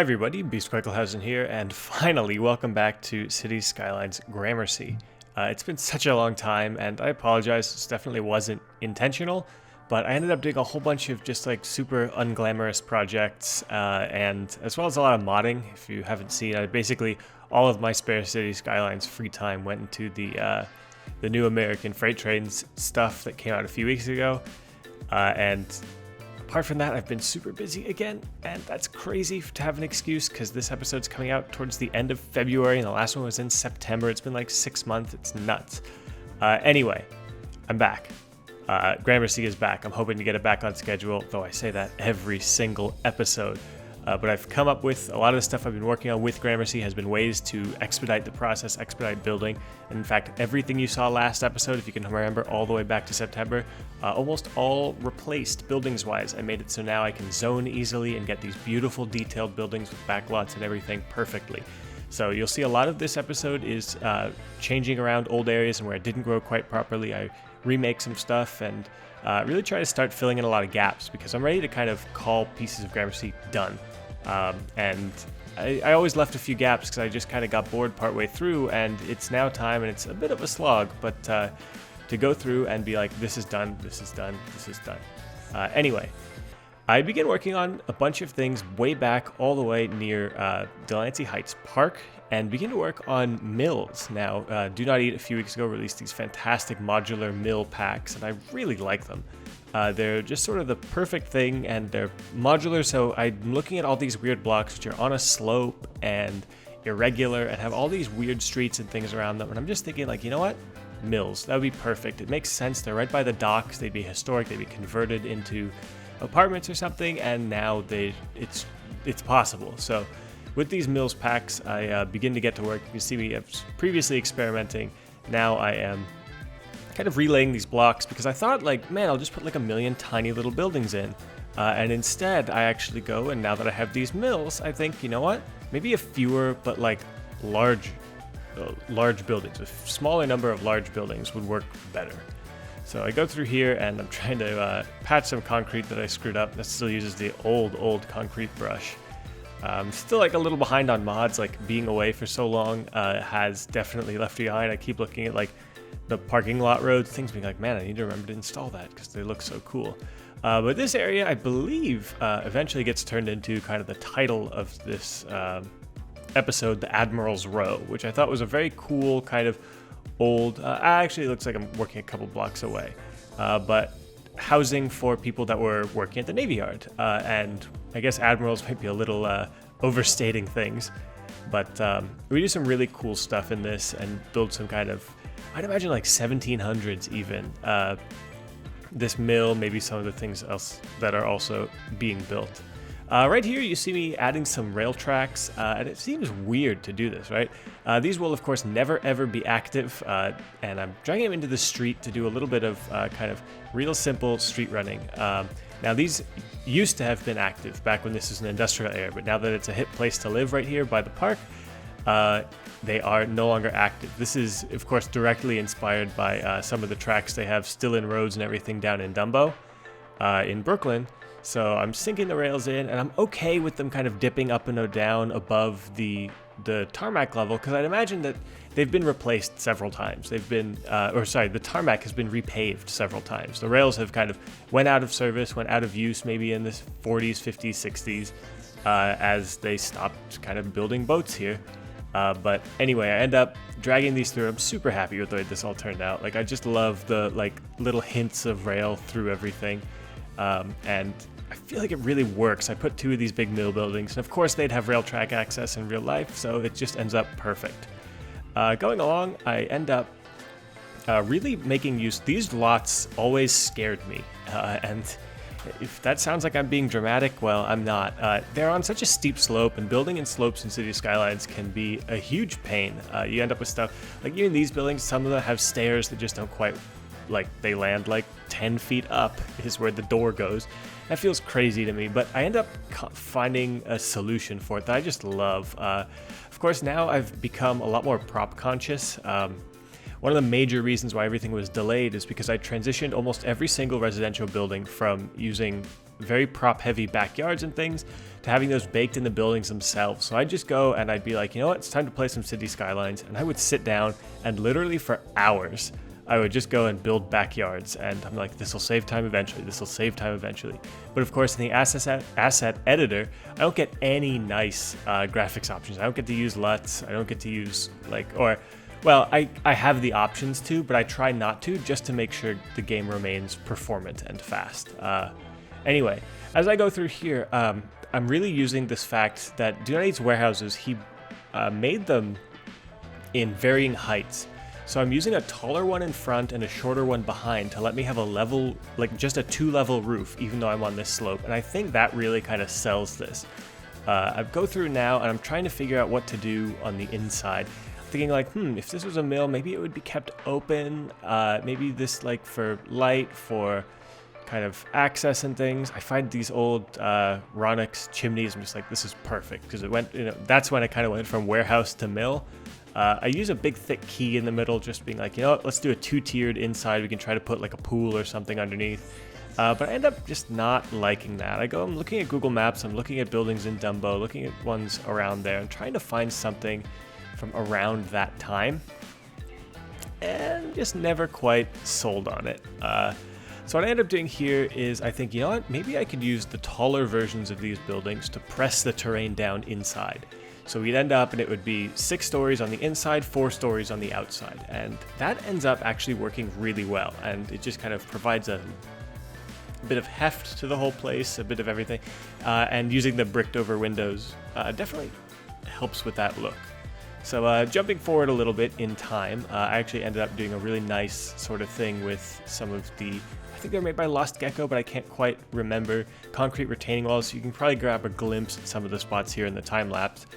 Hi everybody, Beast Quickelhausen here, and finally welcome back to Cities Skylines Gramercy. It's been such a long time, and I apologize, this definitely wasn't intentional, but I ended up doing a whole bunch of just like super unglamorous projects, and as well as a lot of modding. If you haven't seen, basically all of my spare Cities Skylines free time went into the new American freight trains stuff that came out a few weeks ago, and apart from that, I've been super busy again, and that's crazy to have an excuse because this episode's coming out towards the end of February, and the last one was in September. It's been like 6 months. It's nuts. Anyway, I'm back. Gramercy is back. I'm hoping to get it back on schedule, though I say that every single episode. But I've come up with a lot of the stuff I've been working on with Gramercy has been ways to expedite the process, expedite building. And in fact, everything you saw last episode, if you can remember all the way back to September, almost all replaced buildings-wise. I made it so now I can zone easily and get these beautiful detailed buildings with backlots and everything perfectly. So you'll see a lot of this episode is changing around old areas and where it didn't grow quite properly. I remake some stuff and really try to start filling in a lot of gaps because I'm ready to kind of call pieces of Gramercy done. And I always left a few gaps because I just kind of got bored partway through, and it's now time, and it's a bit of a slog, but to go through and be like, this is done, this is done, this is done. Anyway, I began working on a bunch of things way back all the way near Delancey Heights Park, and begin to work on mills. Now, Do Not Eat a few weeks ago released these fantastic modular mill packs, and I really like them. They're just sort of the perfect thing, and they're modular, so I'm looking at all these weird blocks which are on a slope and irregular and have all these weird streets and things around them, and I'm just thinking, like, you know what? Mills, that would be perfect. It makes sense. They're right by the docks. They'd be historic. They'd be converted into apartments or something, and now it's possible. So with these mills packs, I begin to get to work. You can see me previously experimenting. Now I am kind of relaying these blocks because I thought, like, man, I'll just put like a million tiny little buildings in. And instead, I actually go, and now that I have these mills, I think, you know what? Maybe a fewer, but like large buildings, a smaller number of large buildings would work better. So I go through here, and I'm trying to patch some concrete that I screwed up. That still uses the old concrete brush. Still like a little behind on mods, like being away for so long has definitely left me behind. I keep looking at like the parking lot roads, things being like, man, I need to remember to install that because they look so cool. But this area, I believe, eventually gets turned into kind of the title of this episode, the Admiral's Row, which I thought was a very cool kind of old, actually it looks like I'm working a couple blocks away, but housing for people that were working at the Navy Yard. And I guess admirals might be a little overstating things, but we do some really cool stuff in this and build some kind of, I'd imagine like 1700s even, this mill, maybe some of the things else that are also being built. Right here you see me adding some rail tracks, and it seems weird to do this, right? These will of course never ever be active, and I'm dragging them into the street to do a little bit of kind of real simple street running. Now these used to have been active back when this was an industrial area, but now that it's a hip place to live right here by the park, they are no longer active. This is of course directly inspired by some of the tracks they have still in roads and everything down in Dumbo, in Brooklyn. So I'm sinking the rails in, and I'm okay with them kind of dipping up and down above the tarmac level, because I'd imagine that they've been replaced several times. They've been, the tarmac has been repaved several times. The rails have kind of went out of service, went out of use maybe in the 40s, 50s, 60s, as they stopped kind of building boats here. But anyway, I end up dragging these through. I'm super happy with the way this all turned out. Like, I just love the like little hints of rail through everything. And I feel like it really works. I put two of these big mill buildings, and of course they'd have rail track access in real life, so it just ends up perfect. Going along, I end up really making use. These lots always scared me, and if that sounds like I'm being dramatic, well, I'm not. They're on such a steep slope, and building in slopes in City Skylines can be a huge pain. You end up with stuff, like even these buildings, some of them have stairs that just don't quite, like, they land like 10 feet up is where the door goes. That feels crazy to me, but I end up finding a solution for it that I just love. Of course, now I've become a lot more prop conscious. One of the major reasons why everything was delayed is because I transitioned almost every single residential building from using very prop heavy backyards and things to having those baked in the buildings themselves. So I'd just go and I'd be like, you know what, it's time to play some City Skylines, and I would sit down and literally for hours I would just go and build backyards, and I'm like, this will save time eventually, this will save time eventually. But of course in the asset editor, I don't get any nice graphics options. I don't get to use LUTs, I don't get to use well, I have the options to, but I try not to, just to make sure the game remains performant and fast. Anyway, as I go through here, I'm really using this fact that Do Not Eat's warehouses, he made them in varying heights. So I'm using a taller one in front and a shorter one behind to let me have a level, like just a 2-level roof, even though I'm on this slope. And I think that really kind of sells this. I go through now and I'm trying to figure out what to do on the inside. Thinking like, if this was a mill, maybe it would be kept open. Maybe this like for light, for kind of access and things. I find these old Ronix chimneys, I'm just like, this is perfect, because it went, that's when I kind of went from warehouse to mill. I use a big thick key in the middle, just being like, you know what, let's do a 2-tiered inside. We can try to put like a pool or something underneath. But I end up just not liking that. I'm looking at Google Maps, I'm looking at buildings in Dumbo, looking at ones around there, and trying to find something from around that time, and just never quite sold on it. So what I end up doing here is I think, you know what, maybe I could use the taller versions of these buildings to press the terrain down inside. So we'd end up, and it would be 6 stories on the inside, 4 stories on the outside. And that ends up actually working really well. And it just kind of provides a bit of heft to the whole place, a bit of everything. And using the bricked over windows definitely helps with that look. So jumping forward a little bit in time, I actually ended up doing a really nice sort of thing with some of the, I think they're made by Lost Gecko, but I can't quite remember, concrete retaining walls. So you can probably grab a glimpse at some of the spots here in the time lapse.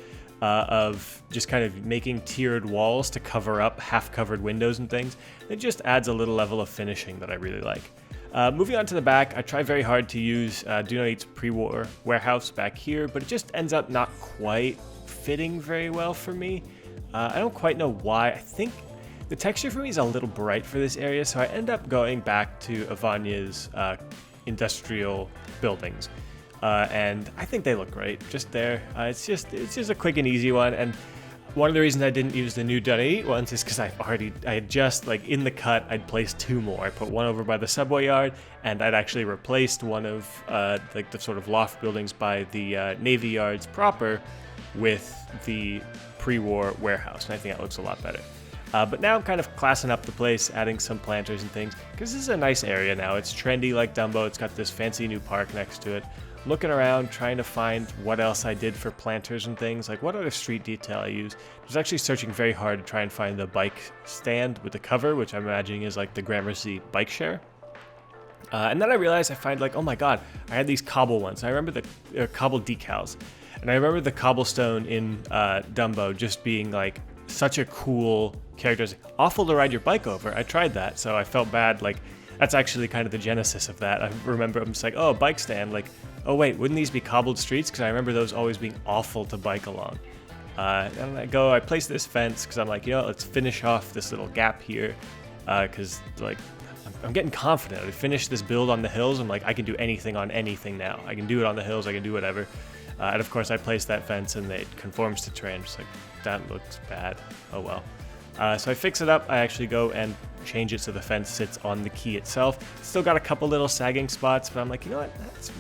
Of just kind of making tiered walls to cover up half-covered windows and things. It just adds a little level of finishing that I really like. Moving on to the back, I try very hard to use Do Not Eat's pre-war warehouse back here, but it just ends up not quite fitting very well for me. I don't quite know why. I think the texture for me is a little bright for this area, so I end up going back to Avanya's industrial buildings. And I think they look great just there. It's just a quick and easy one. And one of the reasons I didn't use the new Do Not Eat ones is because I had just, like, in the cut, I'd placed 2 more. I put one over by the subway yard, and I'd actually replaced one of like the sort of loft buildings by the Navy yards proper with the pre-war warehouse, and I think that looks a lot better. But now I'm kind of classing up the place, adding some planters and things, because this is a nice area now. It's trendy like Dumbo. It's got this fancy new park next to it. Looking around, trying to find what else I did for planters and things, like what other street detail I used. I was actually searching very hard to try and find the bike stand with the cover, which I'm imagining is like the Gramercy bike share. And then I realized I find like, oh my god, I had these cobble ones. I remember the cobble decals. And I remember the cobblestone in Dumbo just being like such a cool character. Awful to ride your bike over. I tried that, so I felt bad. Like, that's actually kind of the genesis of that. I remember I'm just like, oh, bike stand. Like, oh wait, wouldn't these be cobbled streets? Because I remember those always being awful to bike along. And I place this fence because I'm like, you know, let's finish off this little gap here. Because like, I'm getting confident. I finished this build on the hills. I'm like, I can do anything on anything now. I can do it on the hills. I can do whatever. And of course, I placed that fence and it conforms to terrain. Just like, that looks bad. Oh well. So I fix it up. I actually go and change it so the fence sits on the key itself. Still got a couple little sagging spots, but I'm like, you know what?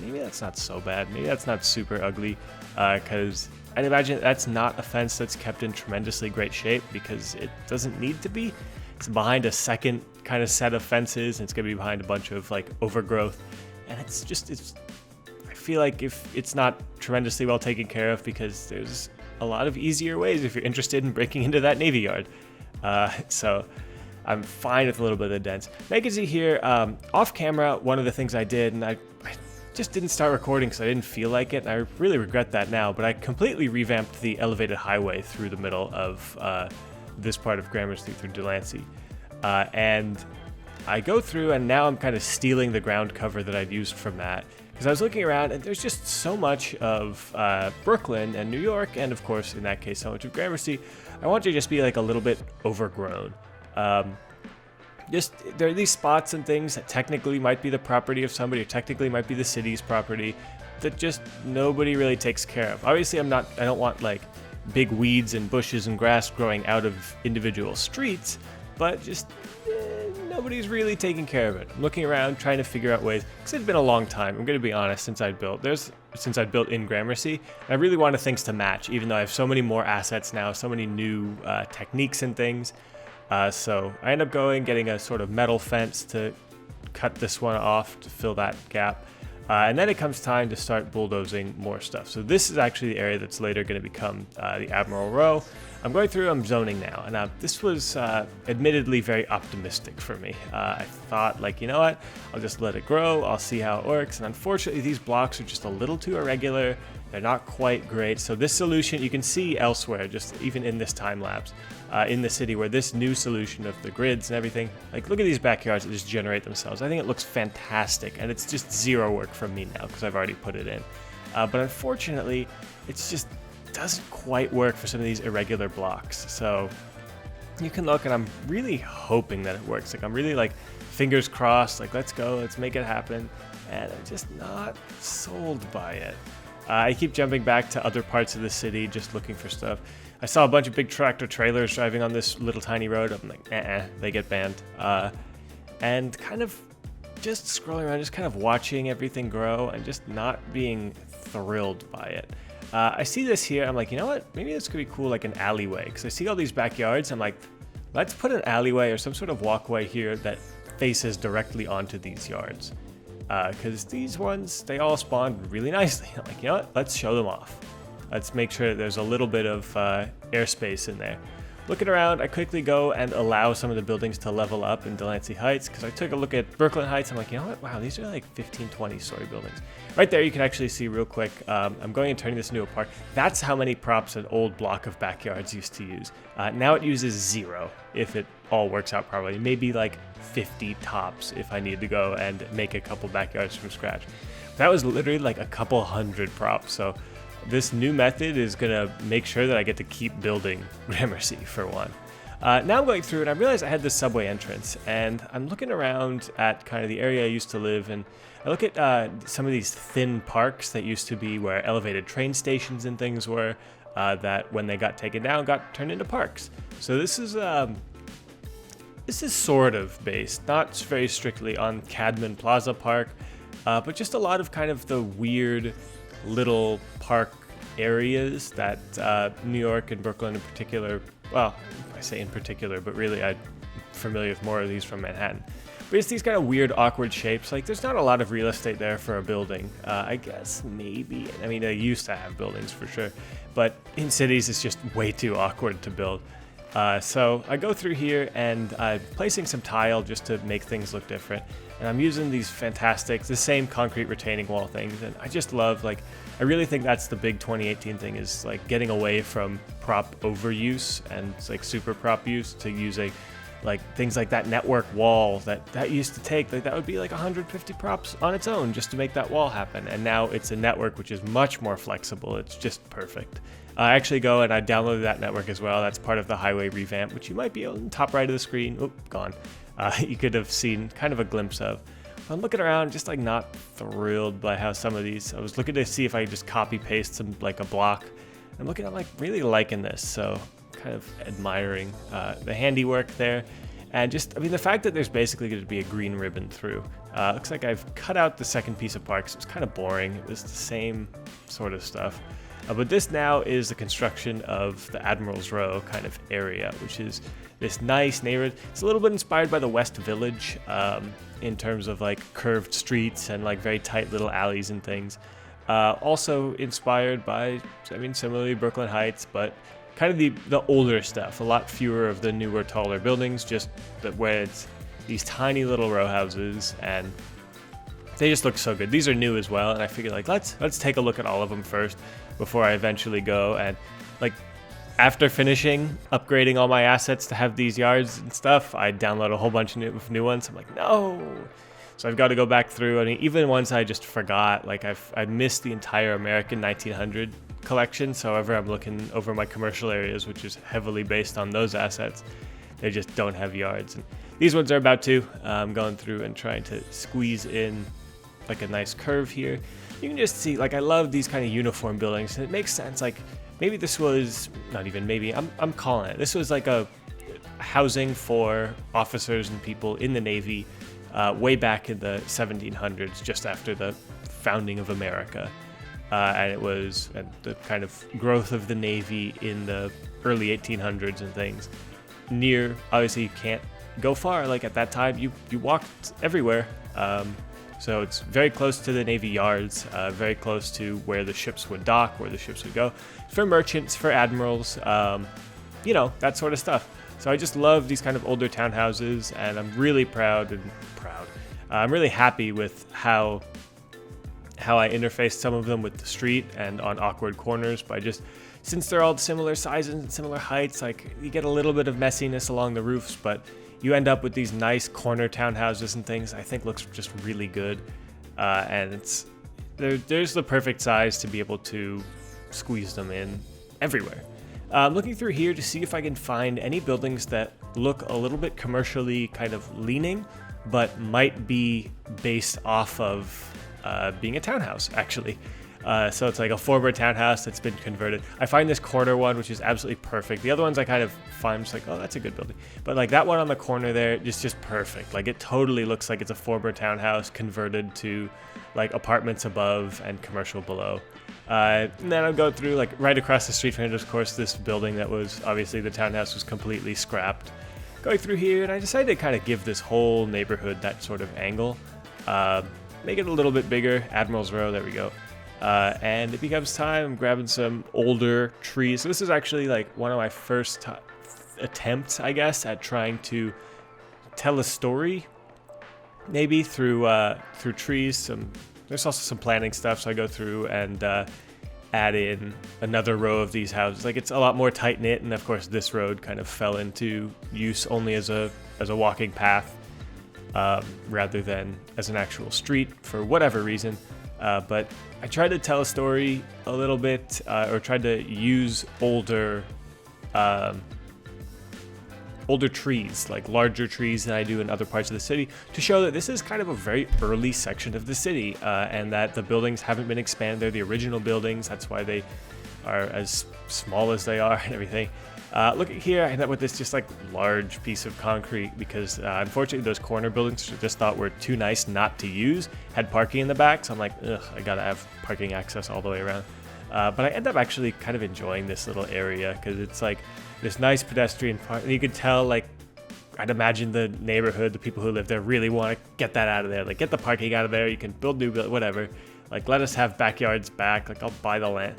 Maybe that's not so bad. Maybe that's not super ugly, because I'd imagine that's not a fence that's kept in tremendously great shape, because it doesn't need to be. It's behind a second kind of set of fences, and it's gonna be behind a bunch of like overgrowth, and I feel like if it's not tremendously well taken care of, because there's a lot of easier ways if you're interested in breaking into that Navy yard. So I'm fine with a little bit of the dents. Now you can see here, off camera, one of the things I did, and I just didn't start recording because I didn't feel like it, and I really regret that now, but I completely revamped the elevated highway through the middle of this part of Gramercy through Delancey. And I go through, and now I'm kind of stealing the ground cover that I'd used from that, because I was looking around, and there's just so much of Brooklyn and New York, and of course, in that case, so much of Gramercy. I want to just be like a little bit overgrown. There are these spots and things that technically might be the property of somebody, or technically might be the city's property, that just nobody really takes care of. Obviously, I don't want like big weeds and bushes and grass growing out of individual streets, but just nobody's really taking care of it. I'm looking around trying to figure out ways, because it's been a long time, I'm going to be honest, since I built in Gramercy. I really wanted things to match, even though I have so many more assets now, so many new techniques and things. So I end up getting a sort of metal fence to cut this one off to fill that gap. And then it comes time to start bulldozing more stuff. So this is actually the area that's later going to become the Admiral Row. I'm going through, I'm zoning now. And this was admittedly very optimistic for me. I thought, like, you know what, I'll just let it grow, I'll see how it works. And unfortunately, these blocks are just a little too irregular. They're not quite great. So this solution, you can see elsewhere, just even in this time lapse, in the city, where this new solution of the grids and everything, like, look at these backyards that just generate themselves. I think it looks fantastic, and it's just zero work from me now because I've already put it in. But unfortunately, it's just doesn't quite work for some of these irregular blocks. So you can look, and I'm really hoping that it works. Like, I'm really like fingers crossed, like, let's go, let's make it happen. And I'm just not sold by it. I keep jumping back to other parts of the city, just looking for stuff. I saw a bunch of big tractor trailers driving on this little tiny road. I'm like, they get banned. And kind of just scrolling around, just kind of watching everything grow and just not being thrilled by it. I see this here. I'm like, you know what? Maybe this could be cool, like an alleyway. Because I see all these backyards. I'm like, let's put an alleyway or some sort of walkway here that faces directly onto these yards. Because these ones, they all spawned really nicely. I'm like, you know what? Let's show them off. Let's make sure that there's a little bit of airspace in there. Looking around, I quickly go and allow some of the buildings to level up in Delancey Heights, because I took a look at Brooklyn Heights. I'm like, you know what? Wow, these are like 15, 20 story buildings. Right there, you can actually see real quick. I'm going and turning this into a park. That's how many props an old block of backyards used to use. Now it uses 0 if it all works out properly. Maybe like 50 tops if I need to go and make a couple backyards from scratch. That was literally like a couple hundred props. So this new method is gonna make sure that I get to keep building Gramercy for one. Now I'm going through and I realized I had this subway entrance, and I'm looking around at kind of the area I used to live in. I look at some of these thin parks that used to be where elevated train stations and things were, that when they got taken down got turned into parks. So this is sort of based, not very strictly on Cadman Plaza Park, but just a lot of kind of the weird little park areas that New York and Brooklyn in particular, well, I say in particular, but really I'm familiar with more of these from Manhattan. But it's these kind of weird, awkward shapes. Like, there's not a lot of real estate there for a building. I guess maybe, I mean, they used to have buildings for sure, but in cities it's just way too awkward to build. So I go through here and I'm placing some tile just to make things look different. And I'm using these the same concrete retaining wall things. And I just love, like, I really think that's the big 2018 thing, is like getting away from prop overuse and like super prop use to using like things like that network wall that used to take, like, that would be like 150 props on its own just to make that wall happen. And now it's a network which is much more flexible. It's just perfect. I actually go and I downloaded that network as well. That's part of the highway revamp, which you might be on the top right of the screen. Oop, gone. You could have seen kind of a glimpse of. I'm looking around, just like not thrilled by how some of these, I was looking to see if I could just copy paste some, like a block. I'm looking, I'm like really liking this. So kind of admiring the handiwork there. And just, I mean, the fact that there's basically going to be a green ribbon through. Looks like I've cut out the second piece of parks. It was kind of boring. It was the same sort of stuff. But this now is the construction of the Admiral's Row kind of area, which is this nice neighborhood. It's a little bit inspired by the West Village in terms of like curved streets and like very tight little alleys and things. Also inspired by, I mean, similarly Brooklyn Heights, but kind of the older stuff. A lot fewer of the newer, taller buildings, just where it's these tiny little row houses, and they just look so good. These are new as well, and I figured, like, let's take a look at all of them first before I eventually go. And like, after finishing upgrading all my assets to have these yards and stuff, I download a whole bunch of new ones. I'm like, no. So I've got to go back through. I mean, even ones I just forgot, like I missed the entire American 1900 collection. So however, I'm looking over my commercial areas, which is heavily based on those assets, they just don't have yards. And these ones are about to. I'm going through and trying to squeeze in like a nice curve here. you can just see, like, I love these kind of uniform buildings. And it makes sense. Like, maybe this was, not even maybe, I'm calling it. This was like a housing for officers and people in the Navy way back in the 1700s, just after the founding of America. And it was the kind of growth of the Navy in the early 1800s and things. Near, obviously you can't go far. Like at that time, you walked everywhere. So it's very close to the Navy yards, very close to where the ships would dock, where the ships would go. For merchants, for admirals, that sort of stuff. So I just love these kind of older townhouses, and I'm really I'm really happy with how I interfaced some of them with the street and on awkward corners by just, since they're all similar sizes and similar heights, like you get a little bit of messiness along the roofs, but you end up with these nice corner townhouses and things I think looks just really good. And there's the perfect size to be able to squeeze them in everywhere. I'm looking through here to see if I can find any buildings that look a little bit commercially kind of leaning, but might be based off of being a townhouse, actually. So it's like a former townhouse that's been converted. I find this corner one, which is absolutely perfect. The other ones I kind of find just like, oh, that's a good building. But like that one on the corner there is just perfect. Like it totally looks like it's a former townhouse converted to like apartments above and commercial below. And then I'll go through, like right across the street from it, of course, this building that was obviously the townhouse was completely scrapped. Going through here, and I decided to kind of give this whole neighborhood that sort of angle. Make it a little bit bigger. Admiral's Row, there we go. And it becomes time. I'm grabbing some older trees. So this is actually like one of my first attempts, I guess, at trying to tell a story, maybe through trees. There's also some planning stuff, so I go through and add in another row of these houses. Like it's a lot more tight knit, and of course this road kind of fell into use only as a walking path, rather than as an actual street for whatever reason. But I tried to tell a story a little bit, or tried to use older trees, like larger trees than I do in other parts of the city, to show that this is kind of a very early section of the city, and that the buildings haven't been expanded. They're the original buildings. That's why they are as small as they are and everything. Look at here, I ended up with this just like large piece of concrete because unfortunately those corner buildings I just thought were too nice not to use, had parking in the back, so I'm like, ugh, I gotta have parking access all the way around. But I end up actually kind of enjoying this little area because it's like this nice pedestrian park, and you could tell, like, I'd imagine the neighborhood, the people who live there really want to get that out of there, like get the parking out of there, you can build new, whatever. Like, let us have backyards back. Like, I'll buy the land.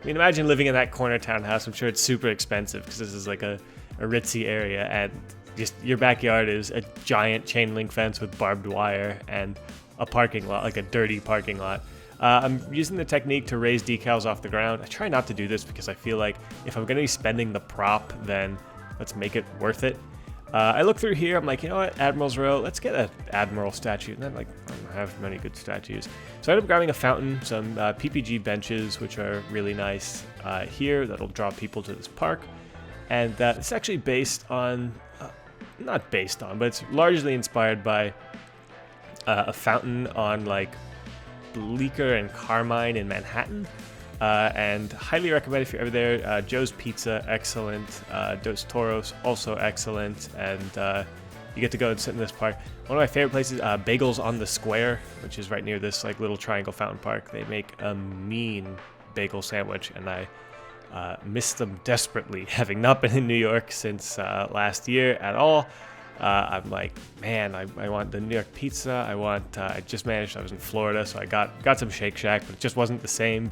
Imagine living in that corner townhouse. I'm sure it's super expensive because this is like a ritzy area, and just your backyard is a giant chain link fence with barbed wire and a parking lot, like a dirty parking lot. I'm using the technique to raise decals off the ground. I try not to do this because I feel like if I'm going to be spending the prop, then let's make it worth it. I look through here, I'm like, you know what, Admiral's Row, let's get an Admiral statue. And then, like, I don't have many good statues. So I ended up grabbing a fountain, some PPG benches, which are really nice here. That'll draw people to this park. And it's actually based on, not based on, but it's largely inspired by a fountain on, like, Bleecker and Carmine in Manhattan. And highly recommend if you're ever there. Joe's Pizza, excellent. Dos Toros, also excellent. And you get to go and sit in this park. One of my favorite places, Bagels on the Square, which is right near this like little triangle fountain park. They make a mean bagel sandwich, and I miss them desperately, having not been in New York since last year at all. I'm like, man, I want the New York pizza. I was in Florida, so I got some Shake Shack, but it just wasn't the same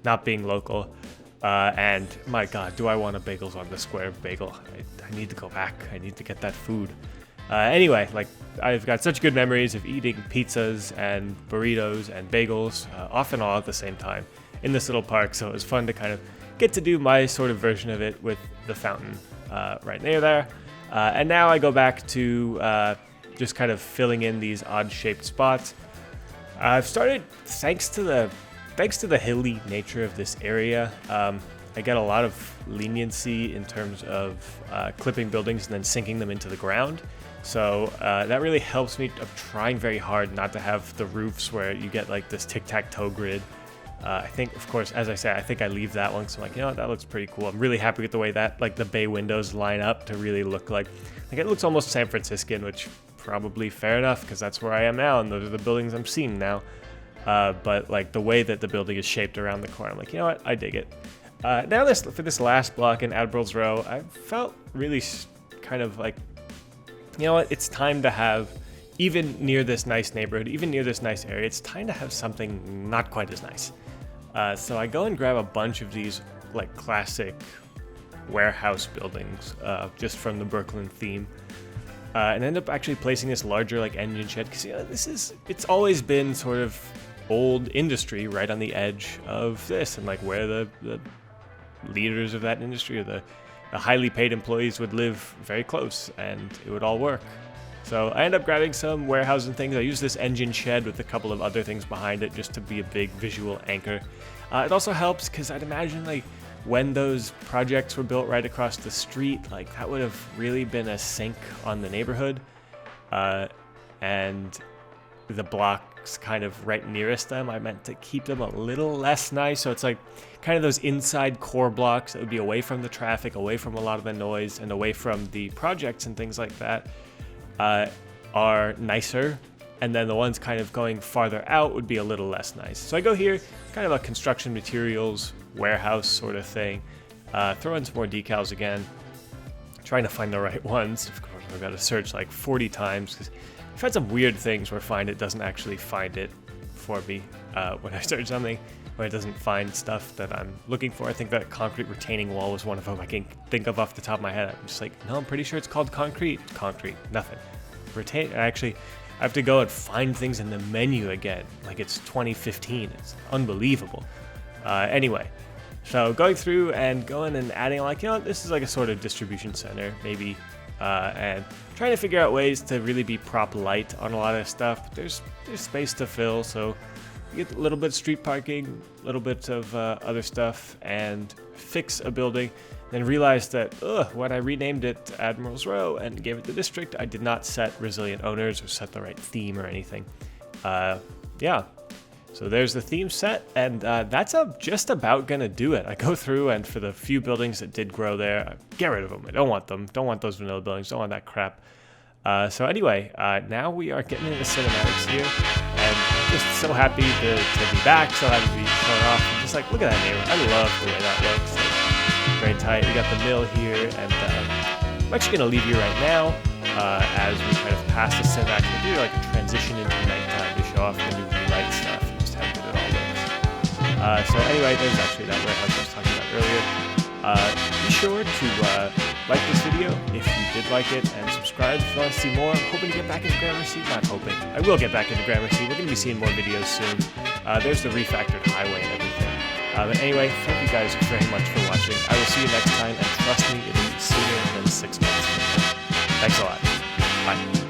not being local. And my God, do I want a Bagels on the Square bagel? I need to go back. I need to get that food. Anyway, like, I've got such good memories of eating pizzas and burritos and bagels, off and all at the same time in this little park. So it was fun to kind of get to do my sort of version of it with the fountain right near there. And now I go back to just kind of filling in these odd-shaped spots. I've started, thanks to the hilly nature of this area, I get a lot of leniency in terms of clipping buildings and then sinking them into the ground. So that really helps me. I'm trying very hard not to have the roofs where you get like this tic-tac-toe grid. I think, of course, as I say, I think I leave that one. So I'm like, you know what, that looks pretty cool. I'm really happy with the way that like the bay windows line up to really look like it looks almost San Franciscan, which probably fair enough because that's where I am now and those are the buildings I'm seeing now. But like the way that the building is shaped around the corner, I'm like, you know what, I dig it. Now for this last block in Admiral's Row, I felt really kind of like, you know what, it's time to have, even near this nice neighborhood, even near this nice area, it's time to have something not quite as nice. So I go and grab a bunch of these like classic warehouse buildings just from the Brooklyn theme. And end up actually placing this larger like engine shed because it's always been sort of old industry right on the edge of this and like where the leaders of that industry or the highly paid employees would live very close and it would all work. So I end up grabbing some warehousing things. I use this engine shed with a couple of other things behind it just to be a big visual anchor. It also helps because I'd imagine like when those projects were built right across the street, like that would have really been a sink on the neighborhood. And the blocks kind of right nearest them, I meant to keep them a little less nice. So it's like kind of those inside core blocks that would be away from the traffic, away from a lot of the noise, and away from the projects and things like that are nicer. And then the ones kind of going farther out would be a little less nice. So I go here, kind of a construction materials warehouse sort of thing. Throw in some more decals again. Trying to find the right ones. Of course, I've got to search like 40 times because I've had some weird things where Find It doesn't actually find it for me when I search something, when it doesn't find stuff that I'm looking for. I think that concrete retaining wall was one of them I can think of off the top of my head. I'm just like, no, I'm pretty sure it's called concrete. Concrete, nothing. Actually, I have to go and find things in the menu again, like it's 2015. It's unbelievable. Anyway, so going through and going and adding, like, you know, this is like a sort of distribution center, maybe, and trying to figure out ways to really be prop light on a lot of stuff. But there's space to fill, so you get a little bit of street parking, a little bit of other stuff, and fix a building. Then realized that when I renamed it Admiral's Row and gave it the district, I did not set resilient owners or set the right theme or anything. Yeah, so there's the theme set, and that's just about gonna do it. I go through and for the few buildings that did grow there, I get rid of them. I don't want them. Don't want those vanilla buildings. Don't want that crap. So anyway, now we are getting into cinematics here, and just so happy to be back. So happy to be showing off. I'm just like, look at that neighborhood. I love the way that looks. Like, very tight. We got the mill here, and I'm actually going to leave you right now as we kind of pass the cinematic. We do like a transition into nighttime to show off the new light stuff and just how good it all looks. So anyway, there's actually that warehouse I was talking about earlier. Be sure to like this video if you did like it, and subscribe if you want to see more. I'm hoping to get back into Gramercy. Not hoping. I will get back into Gramercy. We're going to be seeing more videos soon. There's the refactored highway and everything. But anyway, thank you guys very much for watching. I will see you next time, and trust me, it'll be sooner than 6 months. Thanks a lot. Bye.